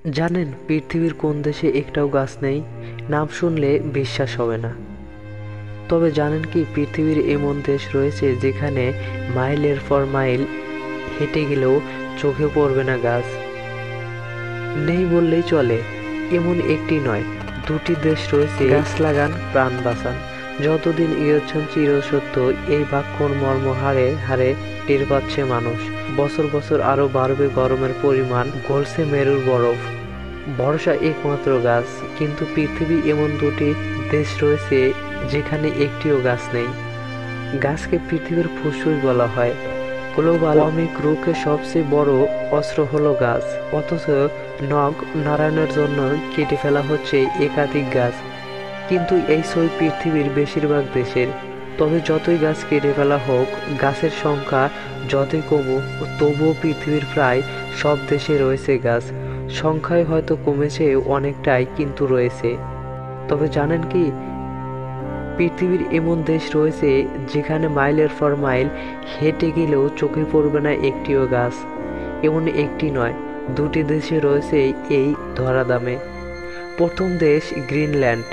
জানেন পৃথিবীর কোন দেশে একটাও গাছ নেই? নাম শুনলে বিশ্বাস হবে না। তবে জানেন কি পৃথিবীর এমন দেশ রয়েছে যেখানে মাইলের পর মাইল হেঁটে গেলেও চোখে পড়বে না গাছ? নেই বললেই চলে। এমন একটি নয়, দুটি দেশ রয়েছে। গাছ লাগান, প্রাণ বাঁচান। যতদিন এগোচ্ছেন চিরসত্য এই বাক্যর মর্ম হারে হারে টের পাচ্ছে মানুষ। বছর বছর আরো বাড়বে গরমের পরিমাণ, গলছে মেরুর বরফ। ভরসা একমাত্র গাছ। কিন্তু পৃথিবী এমন দুটি দেশ রয়েছে যেখানে একটিও গাছ নেই। গাছকে পৃথিবীর ফুসফুস বলা হয়। গ্লোবাল ওয়ার্মিং রোধে সবচেয়ে বড় অস্ত্র হলো গাছ। অথচ নখ নারায়ণের জন্য কেটে ফেলা হচ্ছে একাধিক গাছ। কিন্তু এই ছবি পৃথিবীর বেশিরভাগ দেশের। তবে যতই গাছ কেটে ফেলা হোক, গাছের সংখ্যা যতই কমুক, তবুও পৃথিবীর প্রায় সব দেশে রয়েছে গাছ। সংখ্যায় হয়তো কমেছে অনেকটাই, কিন্তু রয়েছে। তবে জানেন কি পৃথিবীর এমন দেশ রয়েছে যেখানে মাইলের পর মাইল হেঁটে গেলেও চোখে পড়বে না একটিও গাছ? এমন একটি নয়, দুটি দেশে রয়েছে এই ধরাধামে। প্রথম দেশ গ্রিনল্যান্ড।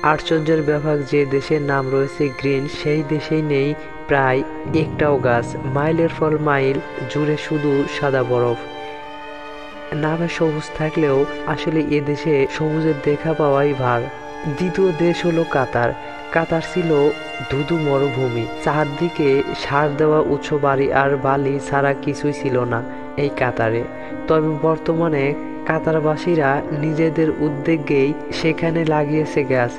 আশ্চর্যের ব্যাপার, যে দেশের নাম রয়েছে গ্রিন, সেই দেশেই নেই প্রায় একটাও গাছ। মাইলের পর মাইল জুড়ে শুধু সাদা বরফ। নামে সবুজ থাকলেও আসলে এ দেশে সবুজের দেখা পাওয়াই ভার। দ্বিতীয় দেশ হলো কাতার। কাতার ছিল ধুধু মরুভূমি, চারদিকে সার দেওয়া উঁচু বাড়ি আর বালি ছাড়া কিছুই ছিল না এই কাতারে। তবে বর্তমানে কাতারবাসীরা নিজেদের উদ্যোগেই সেখানে লাগিয়েছে গাছ,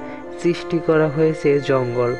সৃষ্টি করা হয়েছে জঙ্গল।